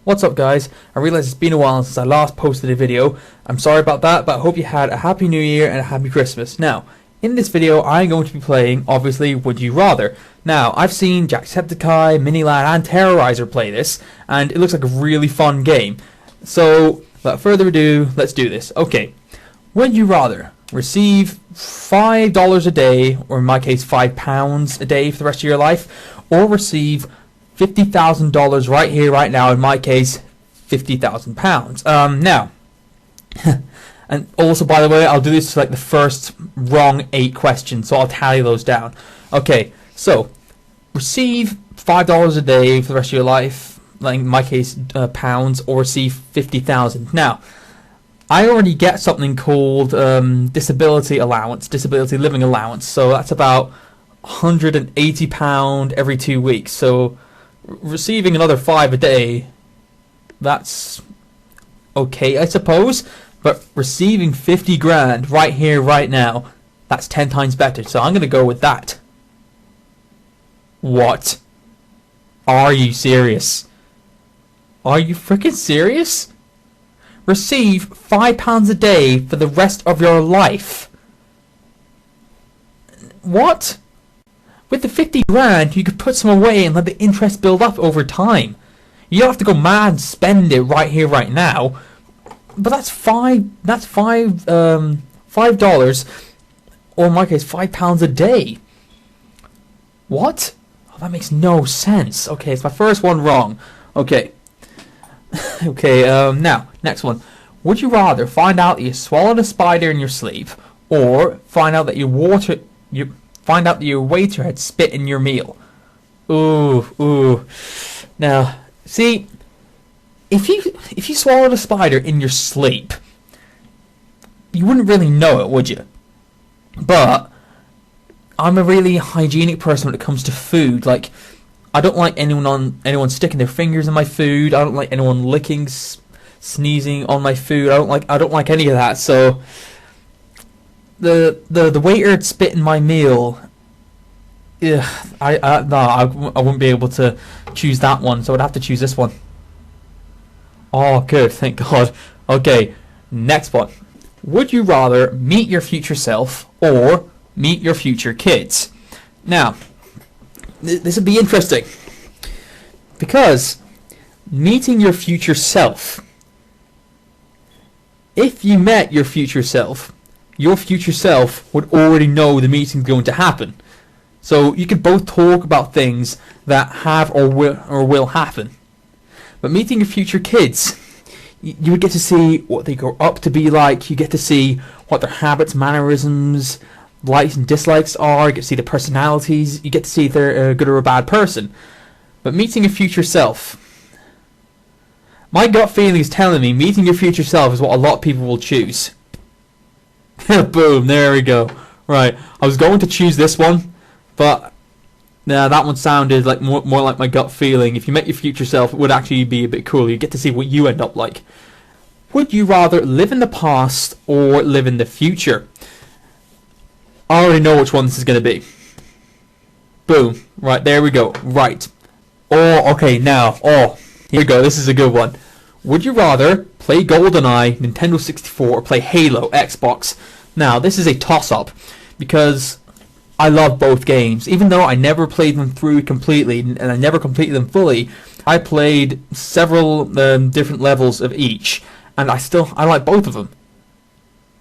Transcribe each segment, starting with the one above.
What's up guys? I realize it's been a while since I last posted a video. I'm sorry about that, but I hope you had a happy new year and a happy Christmas. Now, in this video I'm going to be playing, obviously, Would You Rather. Now, I've seen Jacksepticeye, Minilad and Terrorizer play this, and it looks like a really fun game. So, without further ado, let's do this. Okay, would you rather receive $5 a day, or in my case £5 a day for the rest of your life, or receive $50,000 right here, right now, in my case, £50,000. Now, and also, by the way, I'll do this to like the first wrong 8 questions, so I'll tally those down. Okay, so, receive $5 a day for the rest of your life, like in my case, pounds, or receive 50,000. Now, I already get something called disability allowance, disability living allowance, so that's about £180 every 2 weeks, so receiving another 5 a day, that's okay, I suppose, but receiving 50 grand right here, right now, that's 10 times better, so I'm going to go with that. What? Are you serious? Are you freaking serious? Receive £5 a day for the rest of your life. What? With the 50 grand, you could put some away and let the interest build up over time. You don't have to go mad and spend it right here, right now. But that's $5, or in my case, £5 a day. What? Oh, that makes no sense. Okay, it's my first one wrong. Okay. Okay, now, next one. Would you rather find out that you swallowed a spider in your sleep, or find out that your waiter had spit in your meal? Ooh. Now, see, if you swallowed a spider in your sleep, you wouldn't really know it, would you? But I'm a really hygienic person when it comes to food. Like, I don't like anyone sticking their fingers in my food. I don't like anyone licking, sneezing on my food. I don't like any of that. So the waiter had spit in my meal. Yeah, I wouldn't be able to choose that one, so I'd have to choose this one. Oh, good, thank God. Okay, next one. Would you rather meet your future self or meet your future kids? Now, this would be interesting, because meeting your future self, if you met your future self would already know the meeting's going to happen. So you could both talk about things that have or will happen. But meeting your future kids, you would get to see what they grow up to be like. You get to see what their habits, mannerisms, likes and dislikes are. You get to see their personalities. You get to see if they're a good or a bad person. But meeting your future self, my gut feeling is telling me meeting your future self is what a lot of people will choose. Boom, there we go. Right, I was going to choose this one, but that one sounded like more like my gut feeling. If you met your future self, it would actually be a bit cool. You get to see what you end up like. Would you rather live in the past or live in the future? I already know which one this is going to be. Boom. Right, there we go. Right. Oh, okay, now. Oh, here we go. This is a good one. Would you rather play GoldenEye, Nintendo 64, or play Halo, Xbox? Now, this is a toss-up, because I love both games. Even though I never played them through completely, and I never completed them fully, I played several different levels of each, and I like both of them.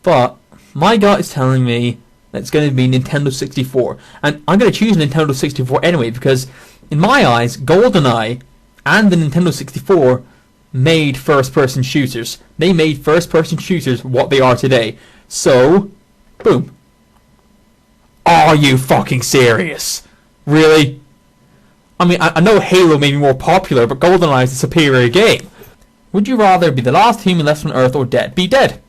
But my gut is telling me that it's going to be Nintendo 64, and I'm going to choose Nintendo 64 anyway, because in my eyes, GoldenEye and the Nintendo 64 made first-person shooters. They made first-person shooters what they are today. So, boom. Are you fucking serious? Really? I mean, I know Halo may be more popular, but GoldenEye is a superior game. Would you rather be the last human left on Earth or dead? Be dead.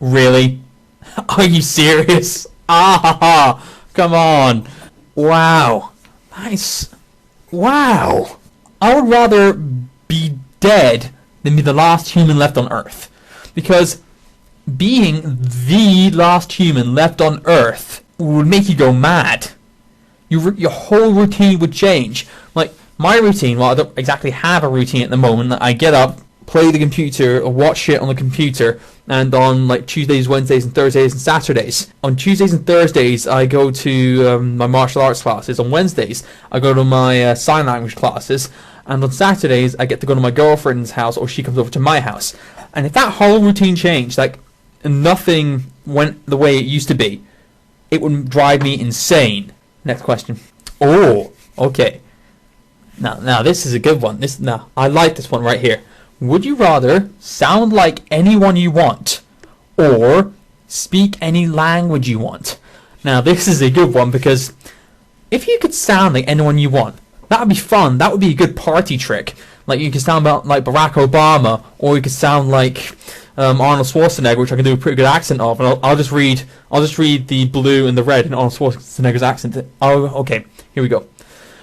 Really? Are you serious? Come on. Wow. Nice. Wow. I would rather be dead than be the last human left on Earth. Because being the last human left on Earth would make you go mad. Your whole routine would change. Like, My routine, well, I don't exactly have a routine at the moment. I get up, play the computer, or watch shit on the computer, and on like Tuesdays, Wednesdays, and Thursdays and Saturdays. On Tuesdays and Thursdays, I go to my martial arts classes. On Wednesdays, I go to my sign language classes, and on Saturdays, I get to go to my girlfriend's house, or she comes over to my house. And if that whole routine changed, like nothing went the way it used to be, it would drive me insane. Next question. Oh, okay. Now this is a good one. I like this one right here. Would you rather sound like anyone you want, or speak any language you want? Now this is a good one, because if you could sound like anyone you want, that would be fun. That would be a good party trick. Like you could sound like Barack Obama, or you could sound like Arnold Schwarzenegger, which I can do a pretty good accent of. And I'll just read the blue and the red in Arnold Schwarzenegger's accent. Oh, okay. Here we go.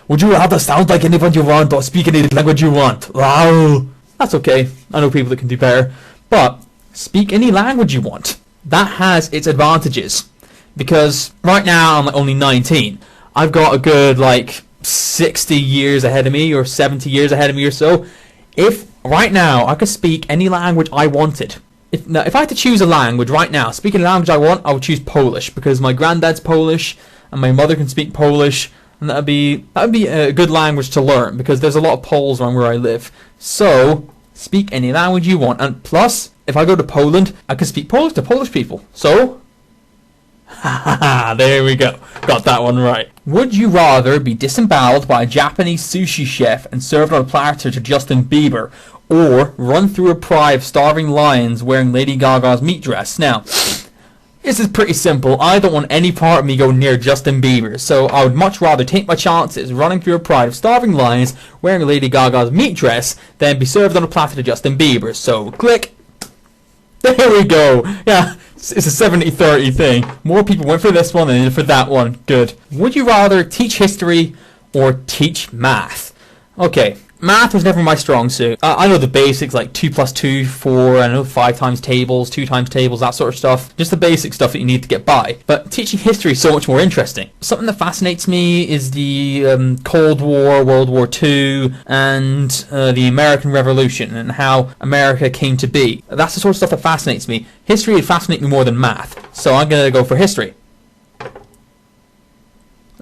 Would you rather sound like anyone you want, or speak any language you want? Wow. That's okay. I know people that can do better. But speak any language you want. That has its advantages. Because right now I'm only 19. I've got a good 60 years ahead of me, or 70 years ahead of me or so. If right now I could speak any language I wanted. If I had to choose a language right now, speaking a language I want, I would choose Polish, because my granddad's Polish and my mother can speak Polish. And that would be a good language to learn, because there's a lot of Poles around where I live. So, speak any language you want. And plus, if I go to Poland, I can speak Polish to Polish people. So, there we go. Got that one right. Would you rather be disemboweled by a Japanese sushi chef and served on a platter to Justin Bieber, or run through a pride of starving lions wearing Lady Gaga's meat dress? Now, this is pretty simple. I don't want any part of me going near Justin Bieber, so I would much rather take my chances running through a pride of starving lions wearing Lady Gaga's meat dress than be served on a platter to Justin Bieber. So, click. There we go. Yeah, it's a 70-30 thing. More people went for this one than for that one. Good. Would you rather teach history or teach math? Okay. Math was never my strong suit. I know the basics, like 2 plus 2, 4, I know 5 times tables, 2 times tables, that sort of stuff. Just the basic stuff that you need to get by. But teaching history is so much more interesting. Something that fascinates me is the Cold War, World War II, and the American Revolution, and how America came to be. That's the sort of stuff that fascinates me. History would fascinate me more than math. So I'm going to go for history.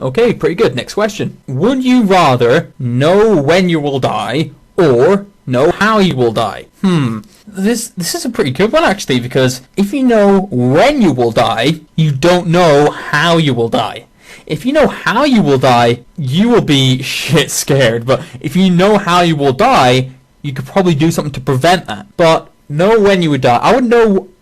Okay, pretty good. Next question. Would you rather know when you will die, or know how you will die? This is a pretty good one, actually, because if you know when you will die, you don't know how you will die. If you know how you will die, you will be shit scared. But if you know how you will die, you could probably do something to prevent that. But know when you would die.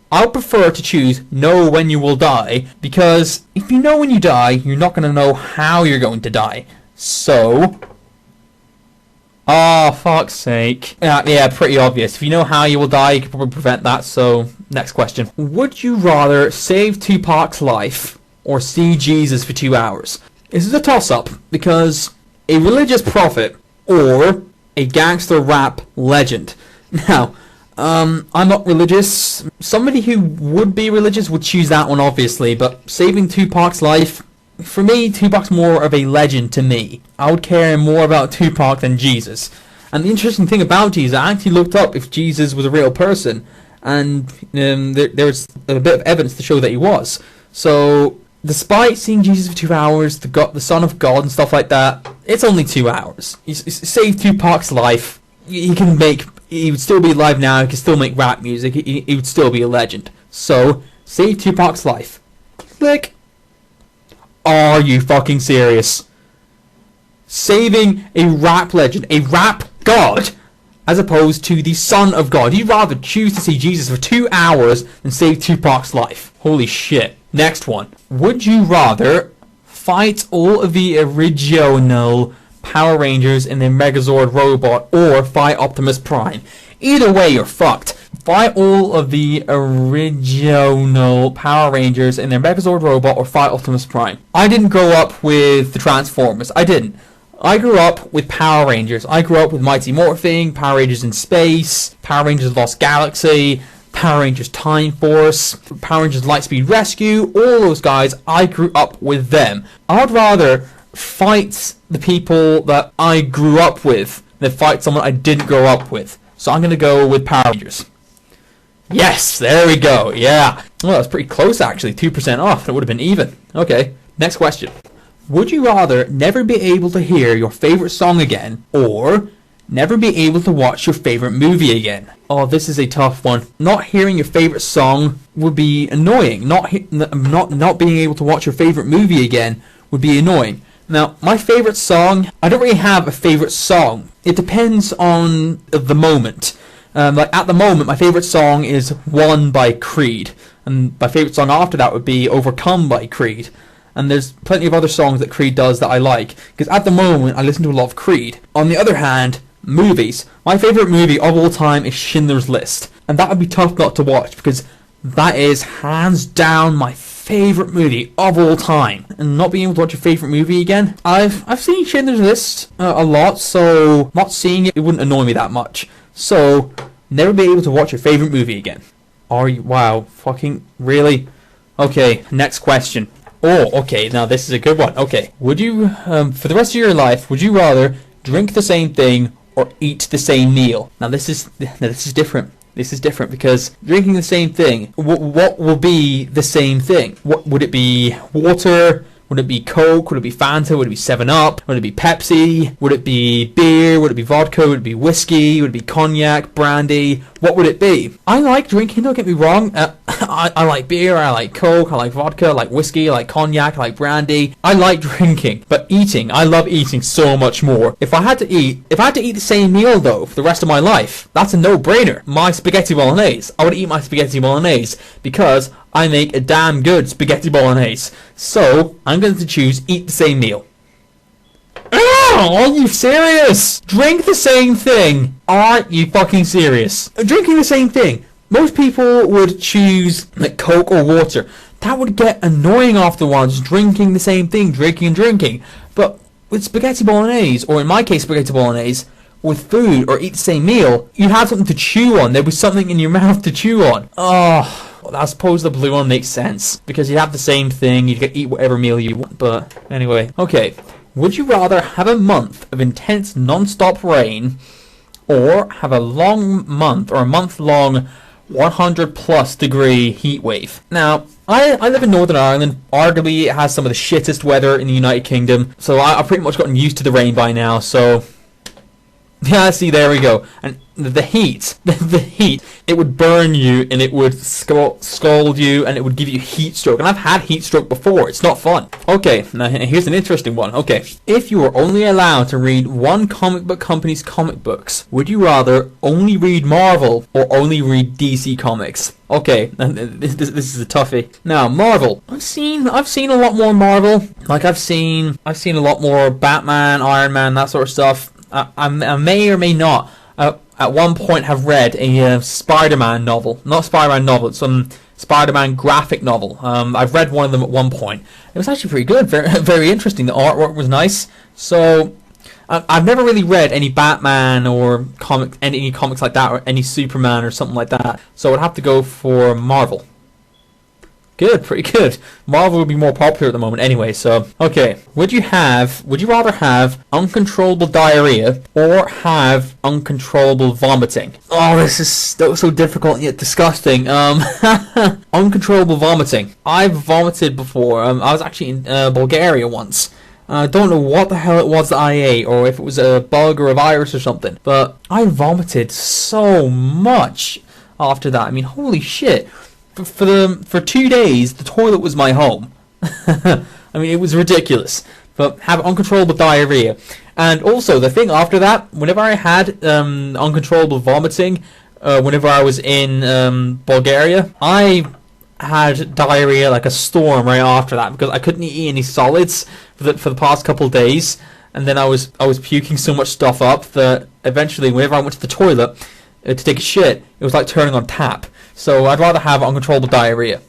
I would prefer to choose know when you will die, because if you know when you die, you're not going to know how you're going to die. So, fuck's sake. Yeah, pretty obvious. If you know how you will die, you can probably prevent that. So, next question. Would you rather save Tupac's life or see Jesus for 2 hours? This is a toss-up, because a religious prophet or a gangster rap legend. Now, I'm not religious. Somebody who would be religious would choose that one, obviously, but saving Tupac's life, for me, Tupac's more of a legend to me. I would care more about Tupac than Jesus. And the interesting thing about Jesus, I actually looked up if Jesus was a real person, and there's a bit of evidence to show that he was. So, despite seeing Jesus for 2 hours, the Son of God and stuff like that, it's only 2 hours. You save Tupac's life. He would still be alive now, he could still make rap music, he would still be a legend. So, save Tupac's life. Click. Are you fucking serious? Saving a rap legend, a rap god, as opposed to the Son of God. You'd rather choose to see Jesus for 2 hours than save Tupac's life. Holy shit. Next one. Would you rather fight all of the original Power Rangers in their Megazord robot, or fight Optimus Prime? Either way, you're fucked. Fight all of the original Power Rangers in their Megazord robot, or fight Optimus Prime. I didn't grow up with the Transformers. I didn't. I grew up with Power Rangers. I grew up with Mighty Morphin, Power Rangers in Space, Power Rangers Lost Galaxy, Power Rangers Time Force, Power Rangers Lightspeed Rescue, all those guys, I grew up with them. I would rather fight the people that I grew up with than fight someone I didn't grow up with. So I'm going to go with Power Rangers. Yes, there we go. Yeah. Well, that's pretty close, actually. 2% off. It would have been even. Okay, next question. Would you rather never be able to hear your favorite song again, or never be able to watch your favorite movie again? Oh, this is a tough one. Not hearing your favorite song would be annoying. Not being able to watch your favorite movie again would be annoying. Now, my favorite song, I don't really have a favorite song. It depends on the moment. Like at the moment, my favorite song is One by Creed, and my favorite song after that would be Overcome by Creed. And there's plenty of other songs that Creed does that I like, because at the moment I listen to a lot of Creed. On the other hand, movies. My favorite movie of all time is Schindler's List, and that would be tough not to watch, because that is hands down my favorite movie of all time. And not being able to watch your favorite movie again, I've seen Schindler's List a lot, so not seeing it wouldn't annoy me that much. So, never be able to watch your favorite movie again. Are you? Wow, fucking really? Okay, next question. Oh, okay, now this is a good one. Okay, would you, for the rest of your life, would you rather drink the same thing or eat the same meal? Now this is different. This is different because drinking the same thing, what will be the same thing? What would it be? Water? Would it be Coke? Would it be Fanta? Would it be 7-Up? Would it be Pepsi? Would it be beer? Would it be vodka? Would it be whiskey? Would it be cognac, brandy? What would it be? I like drinking, don't get me wrong. I like beer, I like Coke, I like vodka, I like whiskey, I like cognac, I like brandy. I like drinking, but eating, I love eating so much more. If I had to eat the same meal though for the rest of my life, that's a no-brainer. My spaghetti bolognese. I would eat my spaghetti bolognese because I make a damn good spaghetti bolognese. So, I'm going to choose eat the same meal. Are you serious? Drink the same thing. Are you fucking serious? Drinking the same thing. Most people would choose like Coke or water. That would get annoying afterwards, drinking the same thing, drinking and drinking. But with spaghetti bolognese, or in my case spaghetti bolognese, with food or eat the same meal, you'd have something to chew on. There'd be something in your mouth to chew on. Oh, well, I suppose the blue one makes sense, because you'd have the same thing, you could eat whatever meal you want. But anyway, okay. Would you rather have a month of intense non-stop rain, or have a long month, or a month-long 100 plus degree heat wave? Now, I live in Northern Ireland. Arguably, it has some of the shittest weather in the United Kingdom, so I've pretty much gotten used to the rain by now, so yeah, see, there we go. And the heat, it would burn you, and it would scald you, and it would give you heat stroke. And I've had heat stroke before. It's not fun. Okay, now here's an interesting one. Okay, if you were only allowed to read one comic book company's comic books, would you rather only read Marvel or only read DC Comics? Okay, this is a toughie. Now, Marvel. I've seen a lot more Marvel. Like I've seen a lot more Batman, Iron Man, that sort of stuff. I may or may not at one point have read a Spider-Man novel. Not Spider-Man novel, it's some Spider-Man graphic novel. I've read one of them at one point. It was actually pretty good, very, very interesting. The artwork was nice. So I've never really read any Batman or any comics like that, or any Superman or something like that. So I'd have to go for Marvel. Good, pretty good. Marvel would be more popular at the moment anyway, so. Okay, would you rather have uncontrollable diarrhea or have uncontrollable vomiting? Oh, this is so difficult yet disgusting. Uncontrollable vomiting. I've vomited before. I was actually in Bulgaria once. I don't know what the hell it was that I ate, or if it was a bug or a virus or something, but I vomited so much after that. I mean, holy shit. For 2 days, the toilet was my home. I mean, it was ridiculous. But have uncontrollable diarrhea. And also, the thing after that, whenever I had uncontrollable vomiting, whenever I was in Bulgaria, I had diarrhea like a storm right after that, because I couldn't eat any solids for the past couple of days. And then I was puking so much stuff up that eventually, whenever I went to the toilet to take a shit, it was like turning on tap. So I'd rather have uncontrollable diarrhea.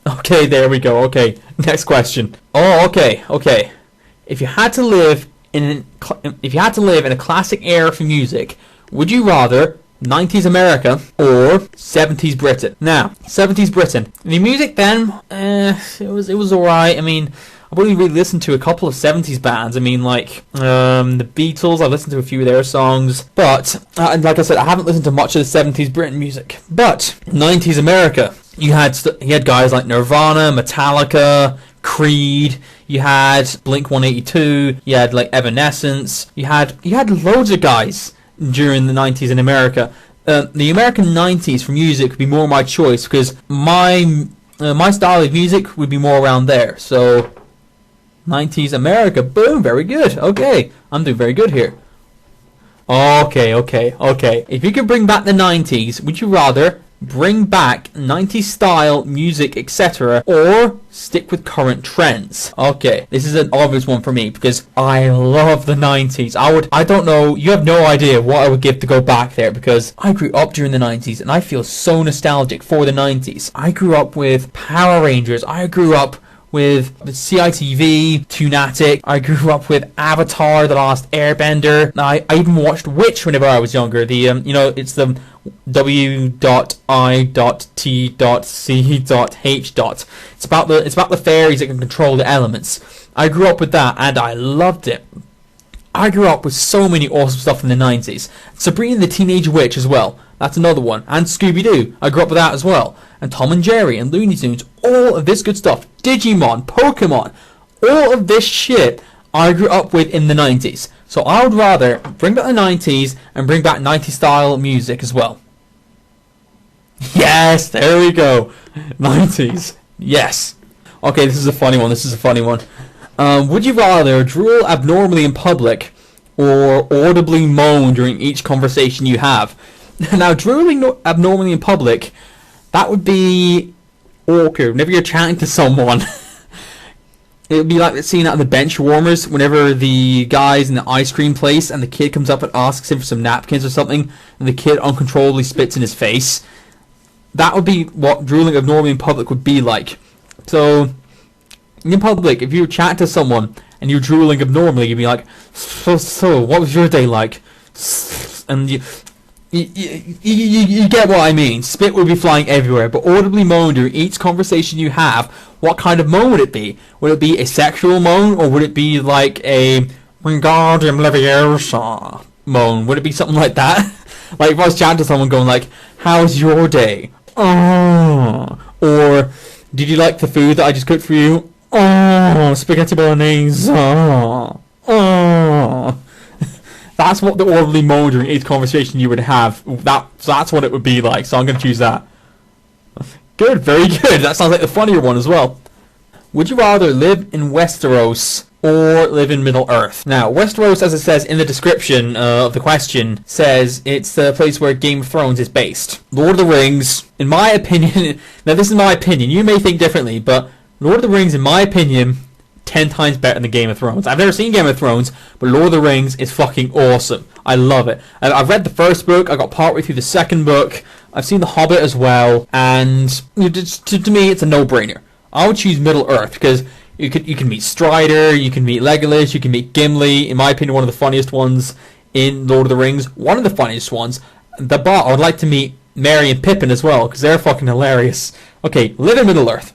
Okay, there we go. Okay, next question. Oh, okay. If you had to live in a classic era for music, would you rather 90s America or 70s Britain? Now, 70s Britain. The music then, it was alright. I mean, I've only really listened to a couple of 70s bands. I mean, like, the Beatles, I've listened to a few of their songs. But, and like I said, I haven't listened to much of the 70s Britain music. But, 90s America, you had guys like Nirvana, Metallica, Creed, you had Blink-182, you had like Evanescence, you had loads of guys during the 90s in America. The American 90s for music would be more my choice, because my style of music would be more around there. So 90s America, boom, very good. Okay, I'm doing very good here. Okay. If you could bring back the 90s, would you rather bring back 90s style music, etc., or stick with current trends? Okay, this is an obvious one for me because I love the 90s. I don't know, you have no idea what I would give to go back there, because I grew up during the 90s and I feel so nostalgic for the 90s. I grew up with Power Rangers, I grew up with CITV, Toonatic, I grew up with Avatar, The Last Airbender. I even watched Witch whenever I was younger. The it's the W.I.T.C.H. It's about the fairies that can control the elements. I grew up with that and I loved it. I grew up with so many awesome stuff in the 90s. Sabrina the Teenage Witch as well. That's another one. And Scooby-Doo. I grew up with that as well. And Tom and Jerry and Looney Tunes. All of this good stuff. Digimon, Pokemon. All of this shit I grew up with in the 90s. So I would rather bring back the 90s and bring back 90s style music as well. Yes, there we go. 90s. Yes. Okay, this is a funny one. Would you rather drool abnormally in public or audibly moan during each conversation you have? Now, drooling abnormally in public, that would be awkward. Whenever you're chatting to someone, it would be like the scene out of the bench warmers, whenever the guy's in the ice cream place and the kid comes up and asks him for some napkins or something, and the kid uncontrollably spits in his face. That would be what drooling abnormally in public would be like. So, in public, if you were chatting to someone and you're drooling abnormally, you'd be like, so, what was your day like? And you get what I mean. Spit would be flying everywhere, but audibly moan during each conversation you have. What kind of moan would it be? Would it be a sexual moan, or would it be like a Wingardium Leviosa moan? Would it be something like that? Like if I was chatting to someone going like, how's your day? Oh. Or, did you like the food that I just cooked for you? Oh, spaghetti bolognese. Oh. That's what the audibly moan during each conversation you would have. That's what it would be like, so I'm going to choose that. Good, very good. That sounds like the funnier one as well. Would you rather live in Westeros or live in Middle-earth? Now, Westeros, as it says in the description of the question, says it's the place where Game of Thrones is based. Lord of the Rings, in my opinion, now this is my opinion, you may think differently, but Lord of the Rings, in my opinion, 10 times better than Game of Thrones. I've never seen Game of Thrones, but Lord of the Rings is fucking awesome. I love it. I've read the first book, I got partway through the second book, I've seen The Hobbit as well, and to me it's a no-brainer. I would choose Middle-earth, because you can meet Strider, you can meet Legolas, you can meet Gimli, in my opinion one of the funniest ones in Lord of the Rings, one of the funniest ones. But I would like to meet Merry and Pippin as well, because they're fucking hilarious. Okay, live in Middle-earth.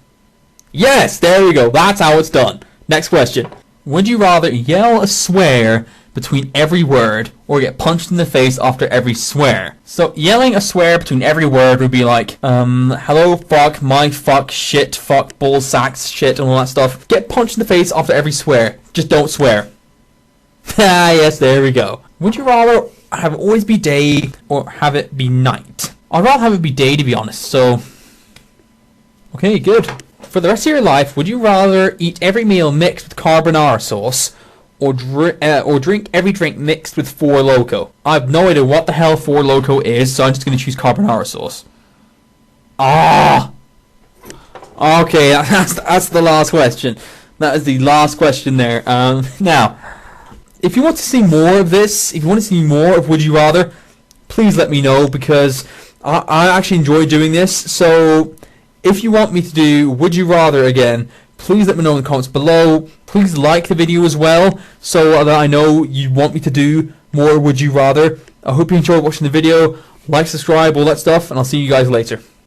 Yes, there we go, that's how it's done. Next question. Would you rather yell a swear between every word or get punched in the face after every swear? So yelling a swear between every word would be like, hello, fuck, my fuck, shit, fuck, bull, sacks, shit, and all that stuff. Get punched in the face after every swear. Just don't swear. Ah, yes, there we go. Would you rather have it always be day or have it be night? I'd rather have it be day, to be honest, so... Okay, good. For the rest of your life, would you rather eat every meal mixed with carbonara sauce or drink every drink mixed with Four Loko? I have no idea what the hell Four Loko is, so I'm just going to choose carbonara sauce. Ah! Okay, that's the last question. That is the last question there. Now, if you want to see more of this, if you want to see more of Would You Rather, please let me know, because I actually enjoy doing this, so... If you want me to do Would You Rather again, please let me know in the comments below. Please like the video as well, so that I know you want me to do more Would You Rather. I hope you enjoyed watching the video. Like, subscribe, all that stuff, and I'll see you guys later.